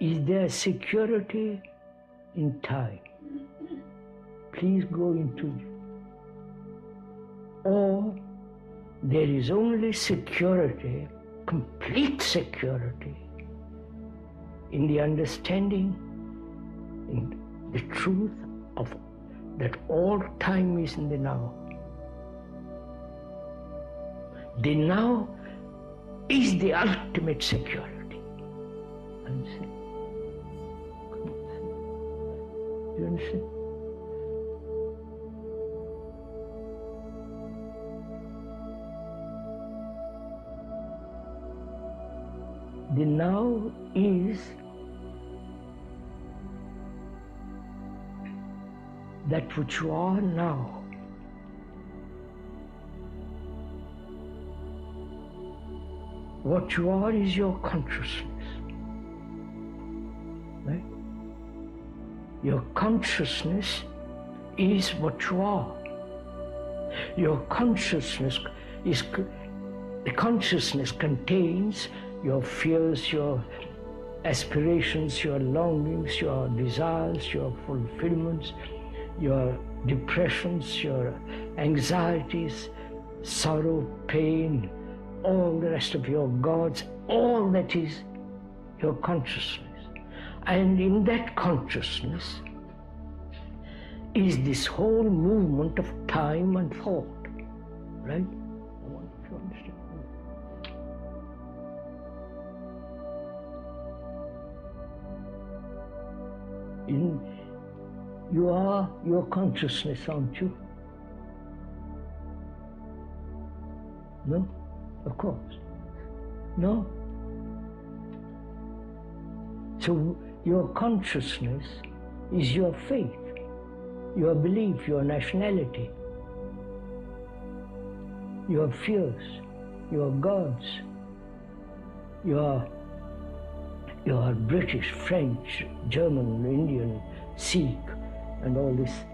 Is there security in time? Please go into it. Or there is only security, complete security, in the understanding, in the truth of that all time is in the now. The now is the ultimate security. Understand? You understand? The now is that which you are now. What you are is your consciousness. Right? Your consciousness is what you are. Your consciousness is, the consciousness contains your fears, your aspirations, your longings, your desires, your fulfillments, your depressions, your anxieties, sorrow, pain, all the rest of your gods, all that is your consciousness. And in that consciousness is this whole movement of time and thought, right? I want you to understand. You are your consciousness, aren't you? No? Of course. No? So your consciousness is your faith, your belief, your nationality, your fears, your gods, your British, French, German, Indian, Sikh, and all these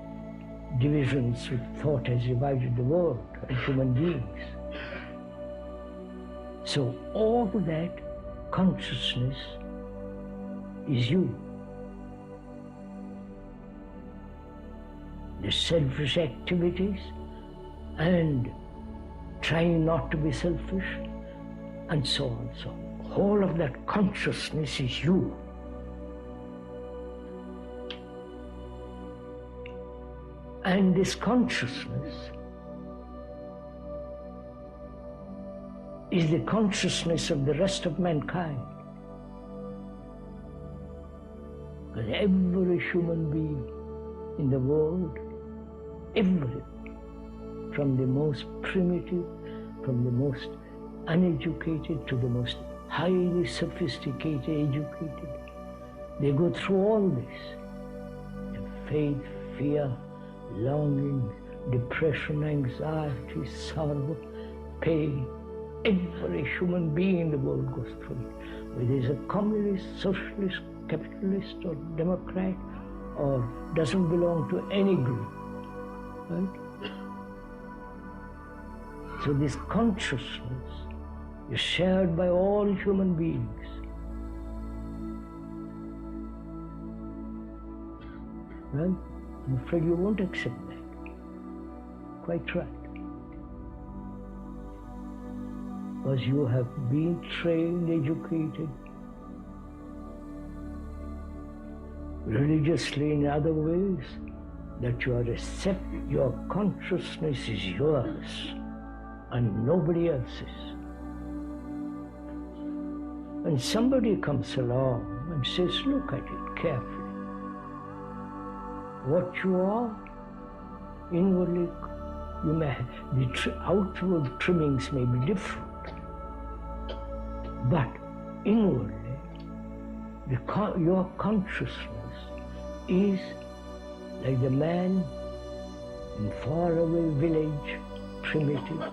divisions which thought has divided the world and human beings. So all that consciousness is you. The selfish activities and trying not to be selfish and so on, so on. All of that consciousness is you. And this consciousness is the consciousness of the rest of mankind. Because every human being in the world, every, from the most primitive, from the most uneducated to the most highly sophisticated, educated, they go through all this. Faith, fear, longing, depression, anxiety, sorrow, pain. Every human being in the world goes through it. Whether he's a communist, socialist, capitalist, or democrat, or doesn't belong to any group. Right? So this consciousness is shared by all human beings. Right? I'm afraid you won't accept that. Quite right. Because you have been trained, educated, religiously in other ways, that you are your consciousness is yours and nobody else's. And somebody comes along and says, look at it carefully. What you are, inwardly, you may have, the outward trimmings may be different, but inwardly, your consciousness is like the man in faraway village, primitive,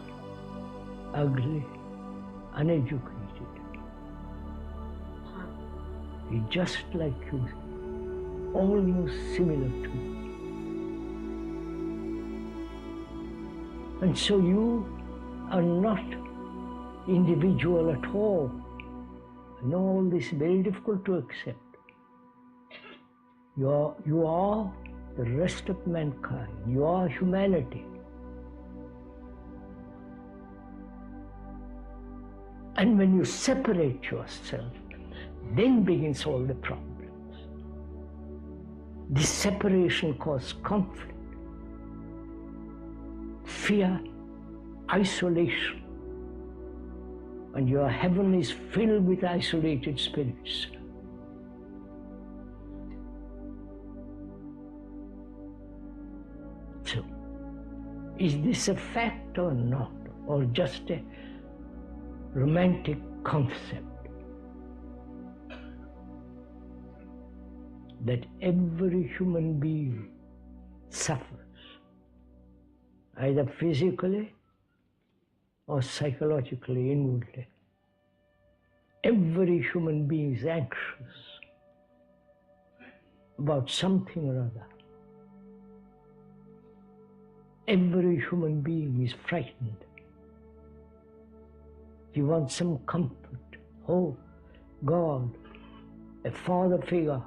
ugly, uneducated. He's just like you, almost similar to you. And so you are not individual at all. And all this is very difficult to accept. You are the rest of mankind. You are humanity. And when you separate yourself, then begins all the problems. This separation causes conflict, fear, isolation. And your heaven is filled with isolated spirits. So, is this a fact or not? Or just a romantic concept? That every human being suffers, either physically or psychologically, inwardly. Every human being is anxious about something or other. Every human being is frightened. He wants some comfort, hope, God, a father figure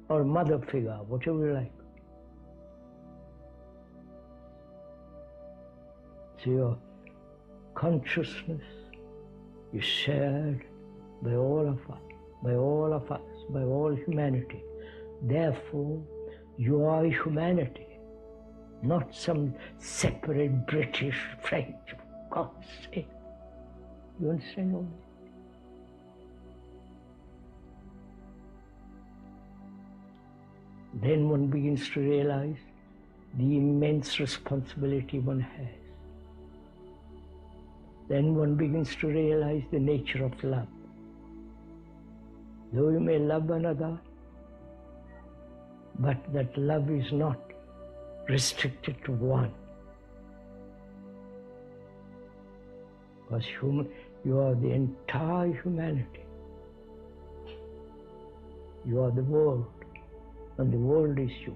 or mother figure, whatever you like. So your consciousness is shared by all of us, by all humanity. Therefore, you are humanity, not some separate British, French, for God's sake. You understand all this? Then one begins to realize the immense responsibility one has. Then one begins to realize the nature of love. Though you may love another, but that love is not restricted to one. Because you are the entire humanity. You are the world, and the world is you.